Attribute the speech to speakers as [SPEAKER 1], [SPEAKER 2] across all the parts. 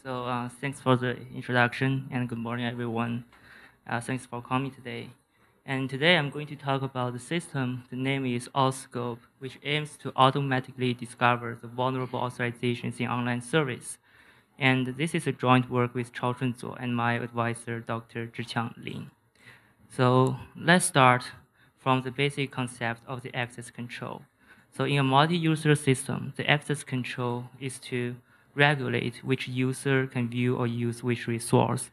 [SPEAKER 1] Thanks for the introduction and good morning, everyone. Thanks for coming today. And today I'm going to talk about the system. The name is AuthScope, which aims to automatically discover the vulnerable authorizations in online service. And this is a joint work with Qingchuan Zhao and my advisor, Dr. Zhiqiang Lin. So let's start from the basic concept of the access control. So in a multi-user system, the access control is to regulate which user can view or use which resource.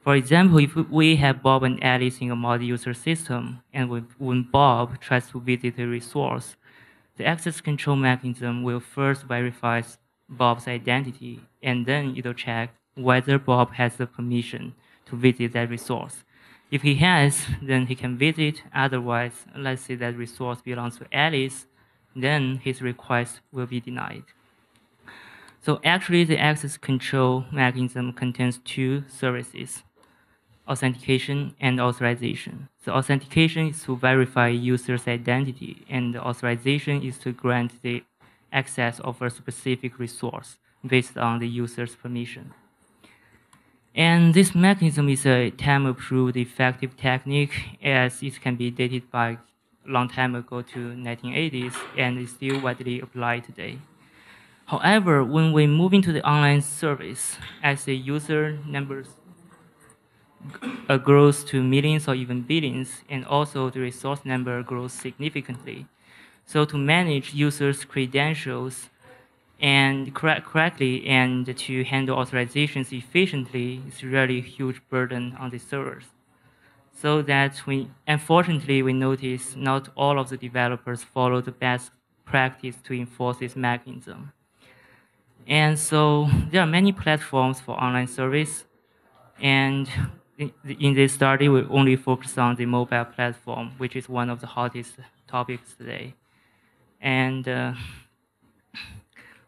[SPEAKER 1] For example, if we have Bob and Alice in a multi-user system, and when Bob tries to visit a resource, the access control mechanism will first verify Bob's identity, and then it'll check whether Bob has the permission to visit that resource. If he has, then he can visit. Otherwise, let's say that resource belongs to Alice, then his request will be denied. So actually, the access control mechanism contains two services: authentication and authorization. So authentication is to verify user's identity, and the authorization is to grant the access of a specific resource based on the user's permission. And this mechanism is a time-approved effective technique, as it can be dated by a long time ago to 1980s and is still widely applied today. However, when we move into the online service, as the user numbers grows to millions or even billions, and also the resource number grows significantly. So to manage users' credentials and correctly and to handle authorizations efficiently is really a huge burden on the servers. So that unfortunately, we notice not all of the developers follow the best practice to enforce this mechanism. And so there are many platforms for online service, and in this study, we only focus on the mobile platform, which is one of the hottest topics today. And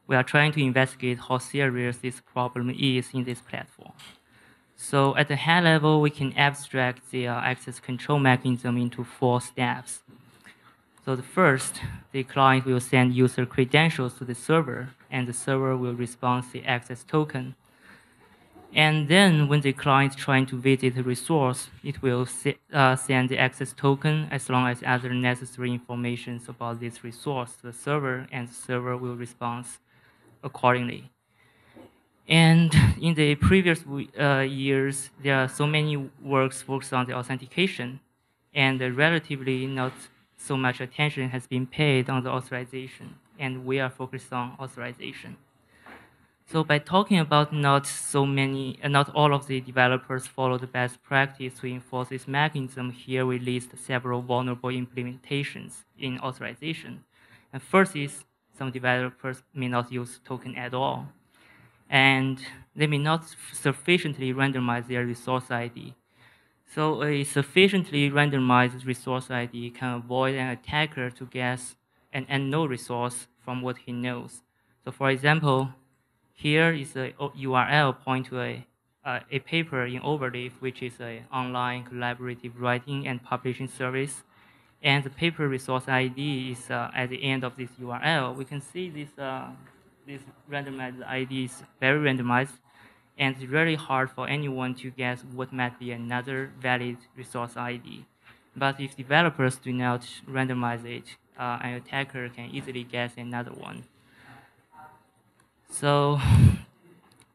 [SPEAKER 1] we are trying to investigate how serious this problem is in this platform. So at the high level, we can abstract the access control mechanism into 4 steps. So the first, the client will send user credentials to the server, and the server will respond to the access token. And then when the client is trying to visit the resource, it will send the access token as long as other necessary information about this resource to the server, and the server will respond accordingly. And in the previous years, there are so many works focused on the authentication, and relatively not so much attention has been paid on the authorization, and we are focused on authorization. So by talking about not all of the developers follow the best practice to enforce this mechanism, here we list several vulnerable implementations in authorization. And first is some developers may not use token at all, and they may not sufficiently randomize their resource ID. So a sufficiently randomized resource ID can avoid an attacker to guess an unknown resource from what he knows. So for example, here is a URL point to a paper in Overleaf, which is an online collaborative writing and publishing service. And the paper resource ID is at the end of this URL. We can see this randomized ID is very randomized, and it's really hard for anyone to guess what might be another valid resource ID. But if developers do not randomize it, an attacker can easily guess another one. So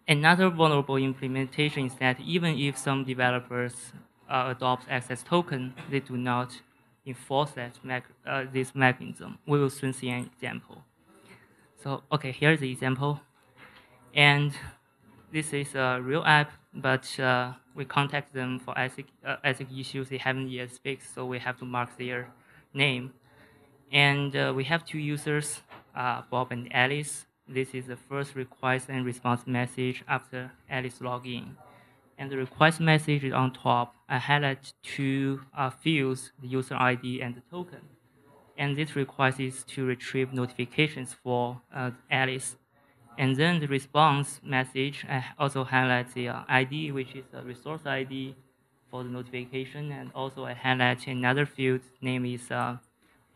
[SPEAKER 1] another vulnerable implementation is that even if some developers adopt access token, they do not enforce this mechanism. We will soon see an example. So okay, here's the example. And this is a real app, but we contact them for ethic issues they haven't yet fixed, so we have to mark their name. And we have 2 users, Bob and Alice. This is the first request and response message after Alice login. And the request message is on top. I highlight 2 fields, the user ID and the token. And this request is to retrieve notifications for Alice. And then the response message, I also highlight the ID, which is a resource ID for the notification. And also I highlight another field, name is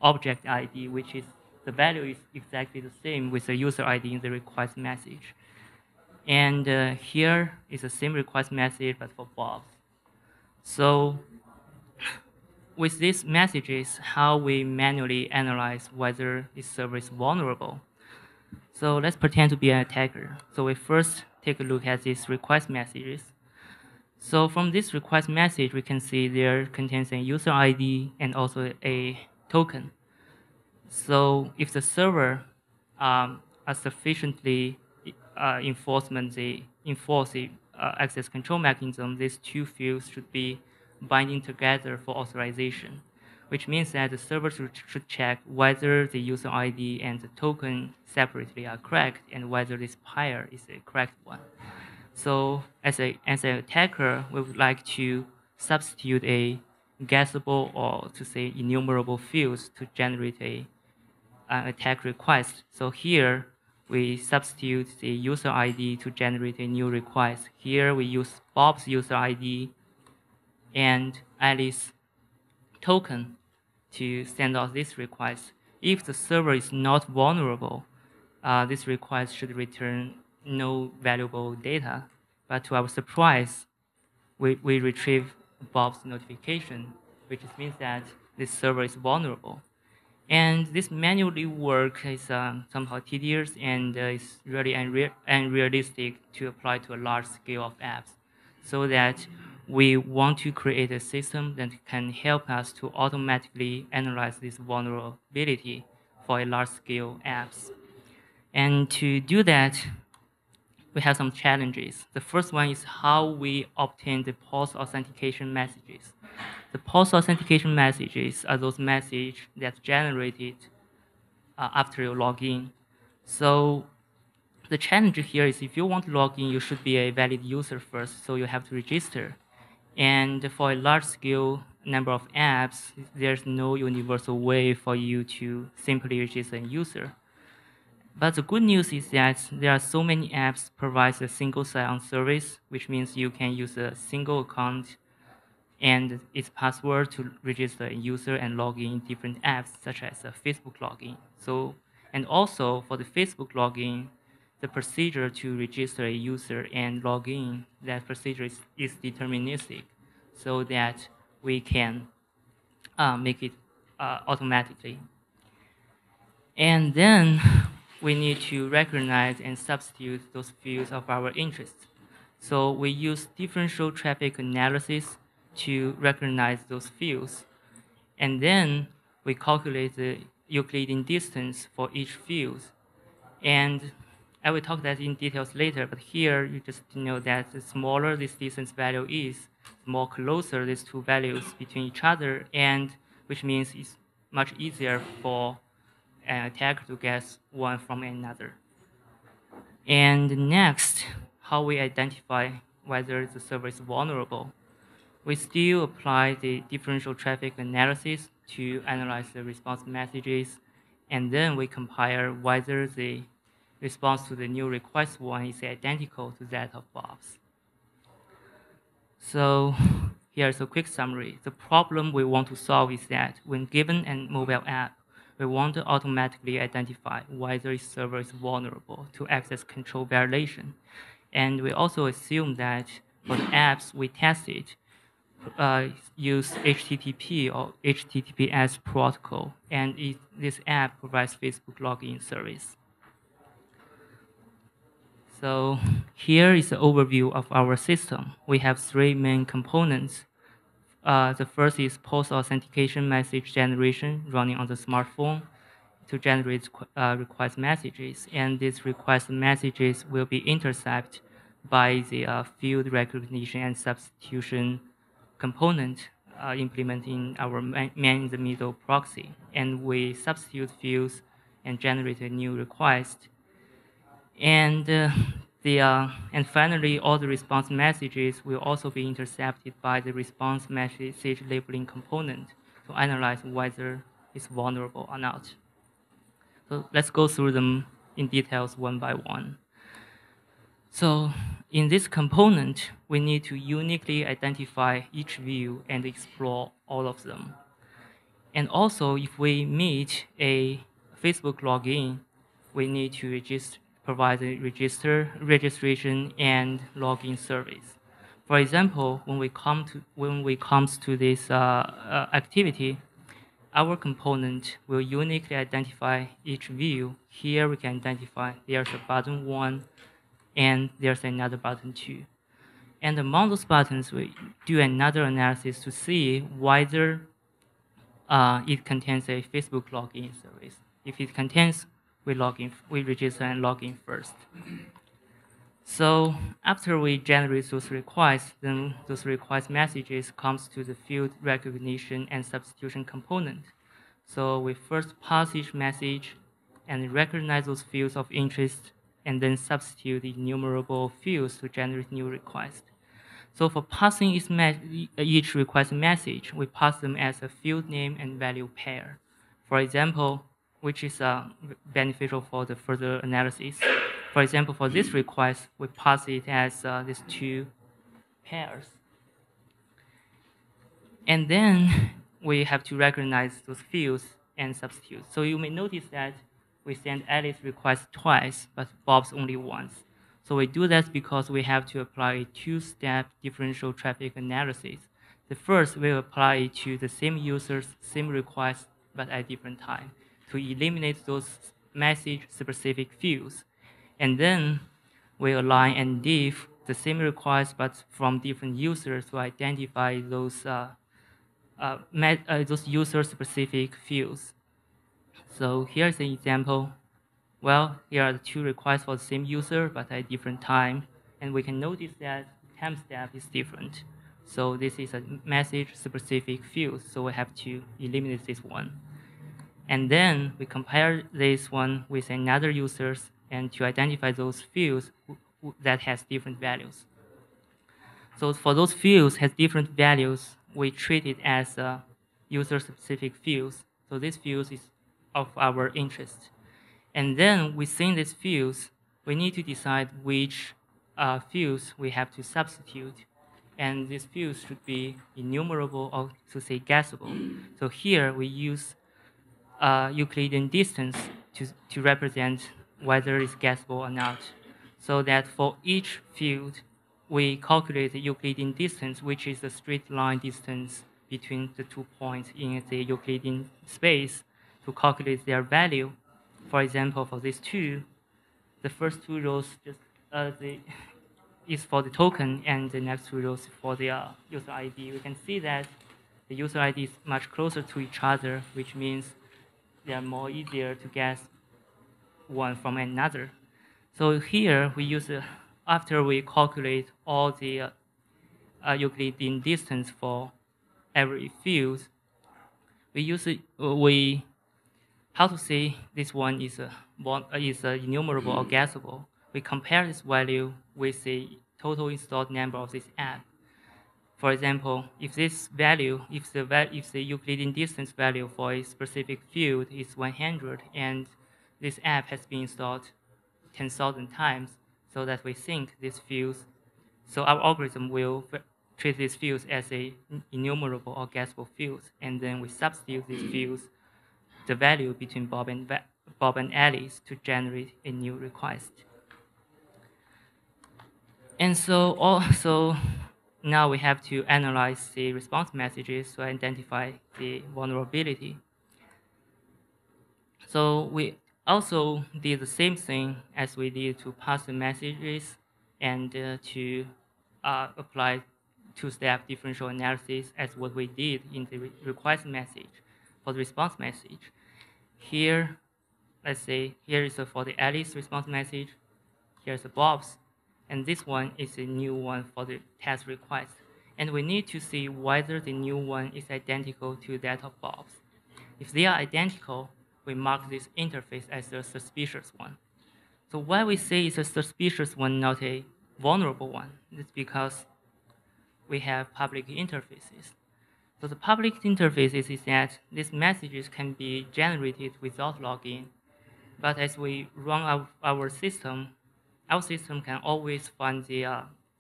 [SPEAKER 1] object ID, which is the value is exactly the same with the user ID in the request message. And here is the same request message, but for Bob. So with these messages, how we manually analyze whether this server is vulnerable. So let's pretend to be an attacker. So we first take a look at these request messages. So from this request message, we can see there contains a user ID and also a token. So if the server are sufficiently enforce the access control mechanism, these two fields should be binding together for authorization, which means that the server should check whether the user ID and the token separately are correct and whether this pair is a correct one. So as an attacker, we would like to substitute a guessable or to say enumerable fields to generate an attack request. So here we substitute the user ID to generate a new request. Here we use Bob's user ID and Alice's token to send out this request. If the server is not vulnerable, this request should return no valuable data. But to our surprise, we retrieve Bob's notification, which means that this server is vulnerable. And this manually work is somehow tedious and is really unrealistic to apply to a large scale of apps. So that we want to create a system that can help us to automatically analyze this vulnerability for a large scale apps. And to do that, we have some challenges. The first one is how we obtain the post authentication messages. The post authentication messages are those messages that generated after you log in. So the challenge here is if you want to log in, you should be a valid user first, so you have to register. And for a large scale number of apps, there's no universal way for you to simply register a user. But the good news is that there are so many apps provide a single sign-on service, which means you can use a single account and its password to register a user and log in different apps, such as a Facebook login. So, and also for the Facebook login, the procedure to register a user and log in, that procedure is deterministic, so that we can make it automatically. And then we need to recognize and substitute those fields of our interest. So we use differential traffic analysis to recognize those fields. And then we calculate the Euclidean distance for each field. And I will talk that in details later, but here you just know that the smaller this distance value is, the more closer these two values between each other, and which means it's much easier for an attacker to guess one from another. And next, how we identify whether the server is vulnerable. We still apply the differential traffic analysis to analyze the response messages, and then we compare whether the response to the new request one is identical to that of Bob's. So here's a quick summary. The problem we want to solve is that when given a mobile app, we want to automatically identify whether its server is vulnerable to access control violation. And we also assume that for the apps we tested, use HTTP or HTTPS protocol, and this app provides Facebook login service. So here is the overview of our system. We have three main components. The first is post-authentication message generation running on the smartphone to generate request messages. And these request messages will be intercepted by the field recognition and substitution component implementing our man-in-the-middle proxy. And we substitute fields and generate a new request. And and finally, all the response messages will also be intercepted by the response message labeling component to analyze whether it's vulnerable or not. So let's go through them in details one by one. So in this component, we need to uniquely identify each view and explore all of them. And also, if we meet a Facebook login, we need to provide a registration and login service. For example, when we comes to this activity, our component will uniquely identify each view. Here we can identify there's a button 1 and there's another button 2. And among those buttons, we do another analysis to see whether it contains a Facebook login service. If it contains, we register and log in first. So after we generate those requests, then those request messages comes to the field recognition and substitution component. So we first pass each message and recognize those fields of interest and then substitute the enumerable fields to generate new requests. So for passing each request message, we pass them as a field name and value pair. For example, which is beneficial for the further analysis. For example, for this request, we pass it as these 2 pairs. And then we have to recognize those fields and substitute. So you may notice that we send Alice request twice, but Bob's only once. So we do that because we have to apply a 2-step differential traffic analysis. The first, we apply it to the same users, same request, but at different time to eliminate those message-specific fields. And then we align and diff the same request, but from different users to identify those user-specific fields. So here's an example. Well, here are the 2 requests for the same user, but at different time. And we can notice that timestamp is different. So this is a message-specific field, so we have to eliminate this one. And then we compare this one with another users and to identify those fields that has different values. So for those fields has different values, we treat it as user-specific fields. So this field is of our interest. And then within these fields, we need to decide which fields we have to substitute. And these fields should be enumerable or to say guessable. So here we use Euclidean distance to represent whether it's guessable or not. So that for each field, we calculate the Euclidean distance, which is the straight line distance between the 2 points in the Euclidean space, to calculate their value. For example, for these 2, the first 2 rows just is for the token, and the next 2 rows for the user ID. We can see that the user ID is much closer to each other, which means they are more easier to guess one from another. So here we use, after we calculate all the Euclidean distance for every field, we use how to say this one is enumerable or guessable. We compare this value with the total installed number of this app. For example, if this value, if the Euclidean distance value for a specific field is 100, and this app has been installed 10,000 times, so that we think these fields, so our algorithm will treat these fields as a enumerable or guessable fields, and then we substitute these fields, the value between Bob and Alice, to generate a new request. And so also now we have to analyze the response messages to identify the vulnerability. So we also did the same thing as we did to pass the messages and to apply 2-step differential analysis as what we did in the request message for the response message. Here, let's say, here is for the Alice response message, here's the Bob's, and this one is a new one for the test request. And we need to see whether the new one is identical to that of Bob's. If they are identical, we mark this interface as a suspicious one. So why we say it's a suspicious one, not a vulnerable one? It's because we have public interfaces. So the public interfaces is that these messages can be generated without login. But as we run our system can always find the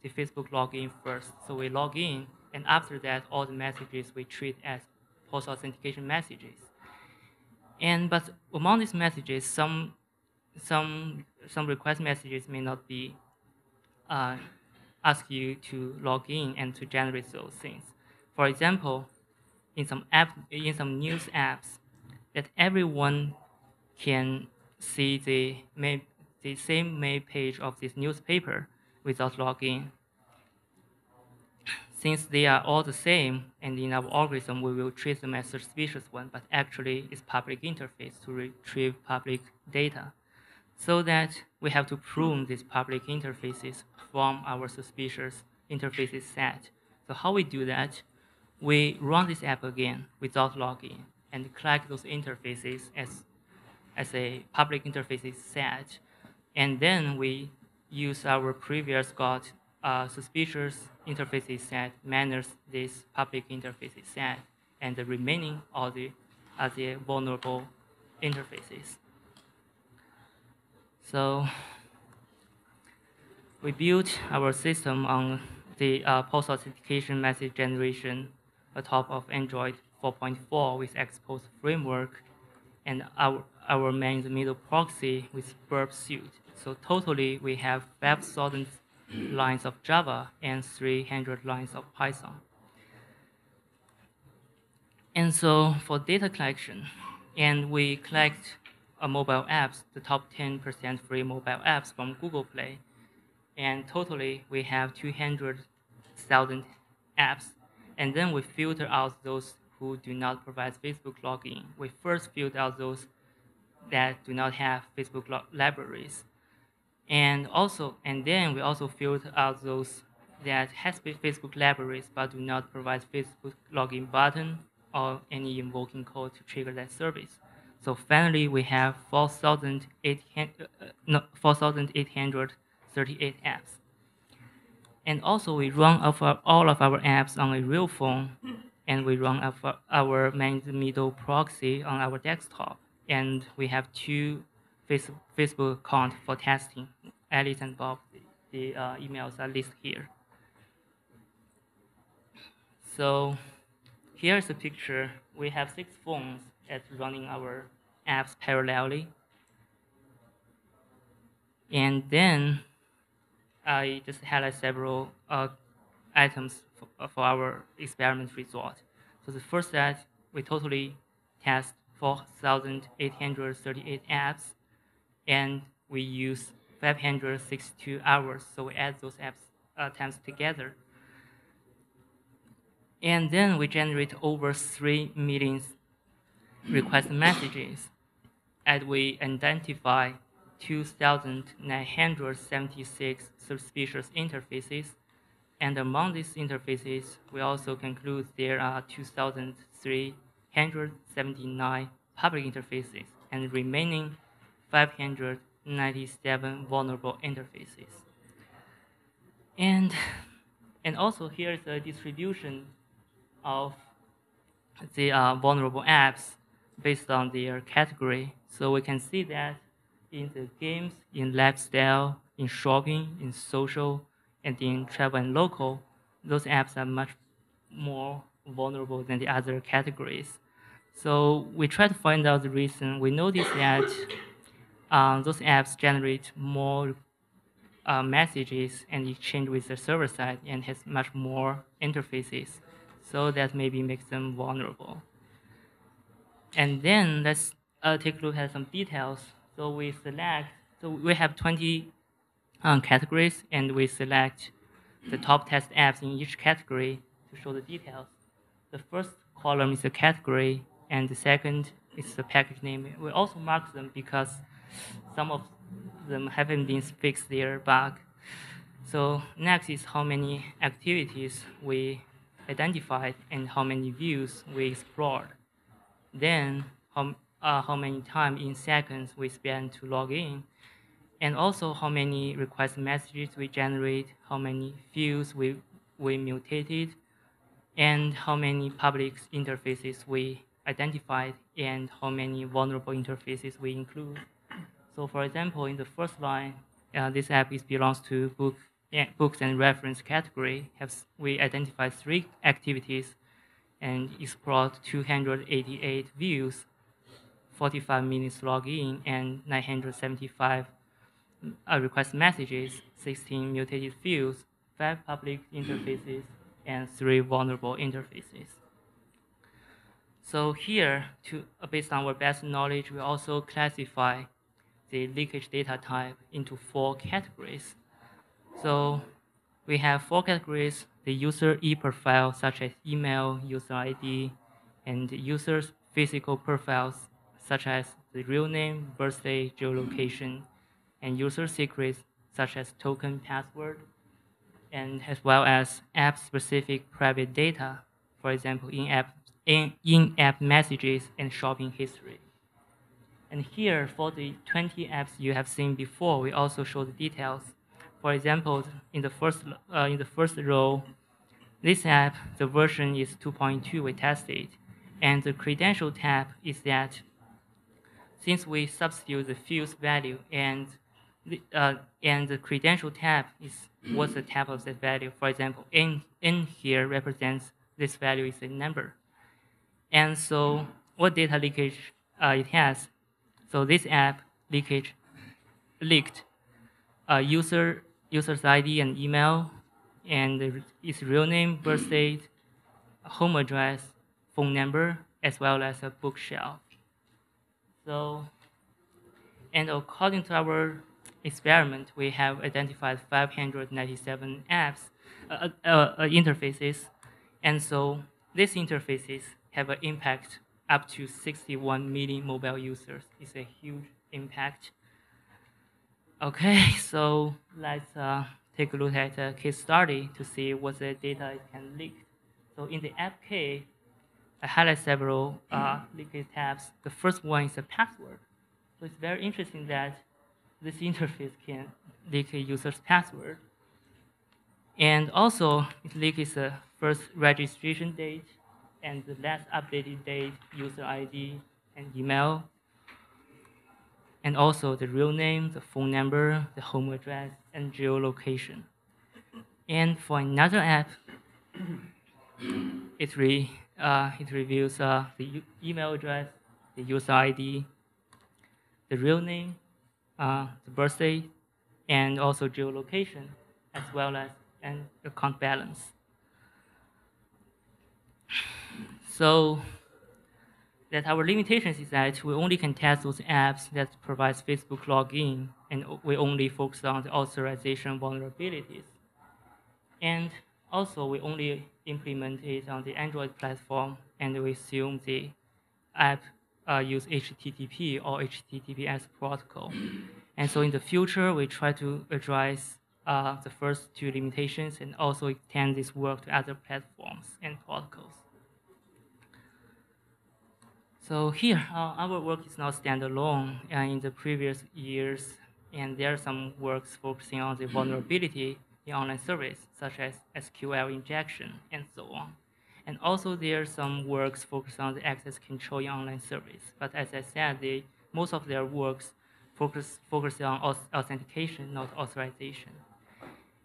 [SPEAKER 1] Facebook login first. So we log in, and after that, all the messages we treat as post-authentication messages. But among these messages, some some request messages may not be ask you to log in and to generate those things. For example, in some news apps, that everyone can see the same main page of this newspaper without logging. Since they are all the same, and in our algorithm we will treat them as suspicious one, but actually it's public interface to retrieve public data. So that we have to prune these public interfaces from our suspicious interfaces set. So how we do that? We run this app again without login and collect those interfaces as a public interfaces set. And then we use our previous got suspicious interfaces set minus this public interfaces set, and the remaining are the vulnerable interfaces. So we built our system on the post-authentication message generation atop of Android 4.4 with Xpose framework, and our man-in-the-middle proxy with Burp Suite. So totally, we have 5,000 lines of Java and 300 lines of Python. And so for data collection, and we collect mobile apps, the top 10% free mobile apps from Google Play. And totally, we have 200,000 apps. And then we filter out those who do not provide Facebook login. We first filter out those that do not have Facebook libraries. And then we also filter out those that has Facebook libraries but do not provide Facebook login button or any invoking code to trigger that service. So finally, we have 4,838 apps. And also, we run all of our apps on a real phone, and we run our man-in-the-middle proxy on our desktop. And we have 2 Facebook accounts for testing. Alice and Bob, the emails are listed here. So here's a picture. We have 6 phones that's running our apps parallelly. And then I just highlight several items for our experiment result. So the first that we totally test 4,838 apps, and we use 562 hours. So we add those apps times together. And then we generate over 3 million request messages, and we identify 2,976 suspicious interfaces. And among these interfaces, we also conclude there are 2,379 public interfaces and remaining 597 vulnerable interfaces. And also here's a distribution of the vulnerable apps based on their category. So we can see that in the games, in lifestyle, in shopping, in social, and in travel and local, those apps are much more vulnerable than the other categories. So we try to find out the reason. We notice that those apps generate more messages and exchange with the server side and has much more interfaces. So that maybe makes them vulnerable. And then let's take a look at some details. So we have 20 categories, and we select the top test apps in each category to show the details. The first column is the category, and the second is the package name. We also mark them because some of them haven't been fixed their bug. So next is how many activities we identified and how many views we explored. Then how many time in seconds we spend to log in, and also how many request messages we generate, how many fields we mutated, and how many public interfaces we identified, and how many vulnerable interfaces we include. So for example, in the first line, this app belongs to books and reference category. We identified 3 activities and explored 288 views. 45 minutes login, and 975 request messages, 16 mutated fields, 5 public interfaces, and 3 vulnerable interfaces. So here, based on our best knowledge, we also classify the leakage data type into 4 categories. So we have 4 categories: the user e-profile, such as email, user ID, and the user's physical profiles, such as the real name, birthday, geolocation, and user secrets, such as token, password, and as well as app-specific private data, for example, in-app messages and shopping history. And here, for the 20 apps you have seen before, we also show the details. For example, in the first row, this app, the version is 2.2 we tested, and the credential tab is that since we substitute the fields value and the credential tab is what's the tab of that value. For example, in here represents this value is a number. And so what data leakage it has? So this app leaked user's ID and email, and its real name, birth date, home address, phone number, as well as a bookshelf. So, and according to our experiment, we have identified 597 apps, interfaces, and so these interfaces have an impact up to 61 million mobile users. It's a huge impact. Okay, so let's take a look at a case study to see what the data it can leak. So in the app K, I highlight several leakage tabs. The first one is a password. So it's very interesting that this interface can leak a user's password. And also, it leaks the first registration date and the last updated date, user ID, and email. And also the real name, the phone number, the home address, and geolocation. And for another app, it reveals the email address, the user ID, the real name, the birthday, and also geolocation, as well as an account balance. So that our limitations is that we only can test those apps that provides Facebook login, and we only focus on the authorization vulnerabilities. And also, we only implement it on the Android platform, and we assume the app use HTTP or HTTPS protocol. And so in the future, we try to address the first 2 limitations and also extend this work to other platforms and protocols. So here, our work is not standalone. In the previous years, and there are some works focusing on the vulnerability in online service, such as SQL injection and so on. And also there are some works focused on the access control in online service. But as I said, most of their works focus on authentication, not authorization.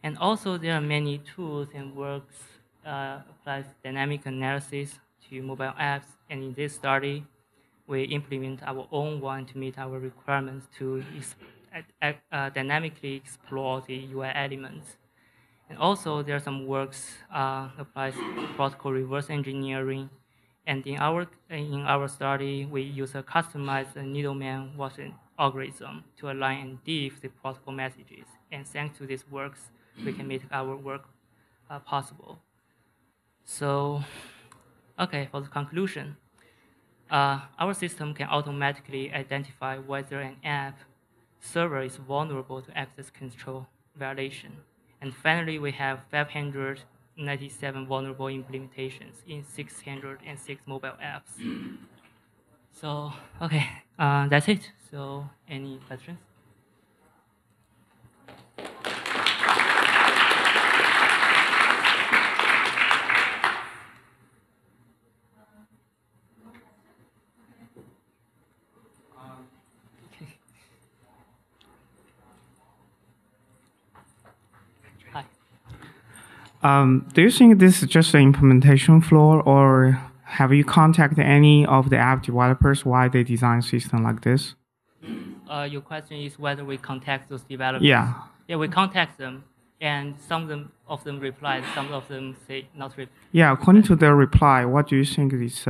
[SPEAKER 1] And also there are many tools and works applies dynamic analysis to mobile apps. And in this study, we implement our own one to meet our requirements to dynamically explore the UI elements. And also there are some works applies protocol reverse engineering. And in our study, we use a customized Needleman Watson algorithm to align and diff the protocol messages. And thanks to these works, we can make our work possible. So, okay, for the conclusion, our system can automatically identify whether an app server is vulnerable to access control violation. And finally, we have 597 vulnerable implementations in 606 mobile apps. So, okay, that's it. So, any questions?
[SPEAKER 2] Do you think this is just an implementation flaw, or Have you contacted any of the app developers why they design a system like this?
[SPEAKER 1] Your question is whether we contact those developers?
[SPEAKER 2] Yeah.
[SPEAKER 1] Yeah, we contact them, and some of them replied, some of them say not reply.
[SPEAKER 2] Yeah, according to their reply, what do you think is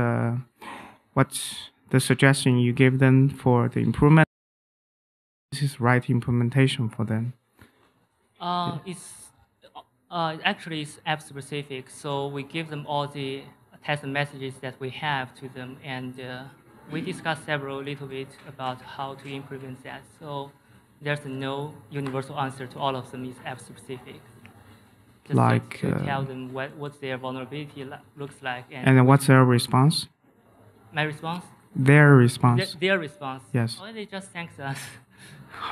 [SPEAKER 2] what's the suggestion you give them for the improvement? This is right implementation for them.
[SPEAKER 1] It's actually it's app specific, so we give them all the test messages that we have to them, and we discussed several little bit about how to implement that. So there's no universal answer to all of them. It's app specific. Just
[SPEAKER 2] Like,
[SPEAKER 1] to tell them what their vulnerability looks like.
[SPEAKER 2] And then what's their response?
[SPEAKER 1] My response?
[SPEAKER 2] Their response.
[SPEAKER 1] Their response.
[SPEAKER 2] Yes.
[SPEAKER 1] Oh, they just thanks us.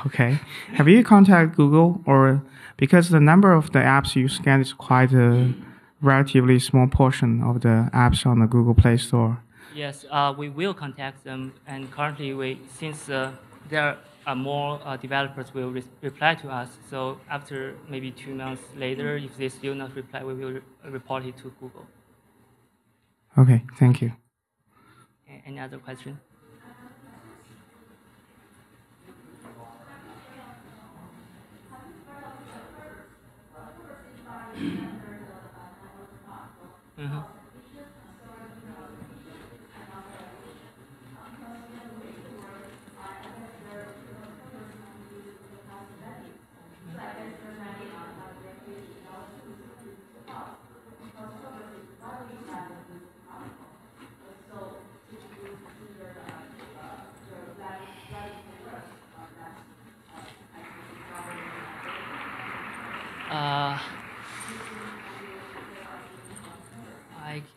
[SPEAKER 2] Okay. Have you contacted Google, or because the number of the apps you scan is quite a relatively small portion of the apps on the Google Play Store?
[SPEAKER 1] Yes, we will contact them, and currently since there are more developers will reply to us. So after maybe 2 months later, if they still not reply, we will report it to Google.
[SPEAKER 2] Okay, thank you.
[SPEAKER 1] Any other question? Mm-hmm.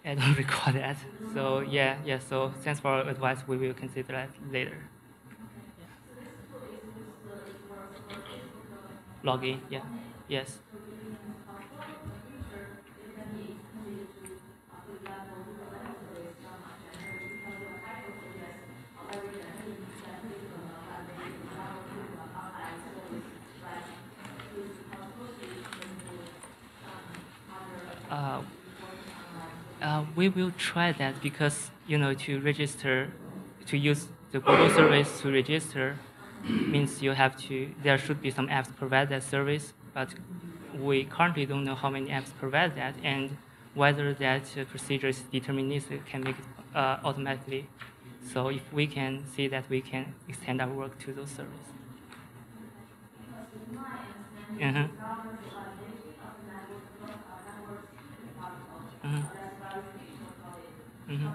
[SPEAKER 1] I don't recall that. So yeah. So thanks for your advice. We will consider that later. Yeah. Login. Yeah. Yes. We will try that because to register, to use the Google service to register, means there should be some apps provide that service, but we currently don't know how many apps provide that and whether that procedure is deterministic can make it automatically. So if we can see that, we can extend our work to those services. Mm-hmm. Mm-hmm.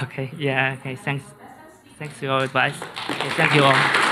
[SPEAKER 1] Okay. Yeah. Okay. Thanks for your advice. Okay, thank you all.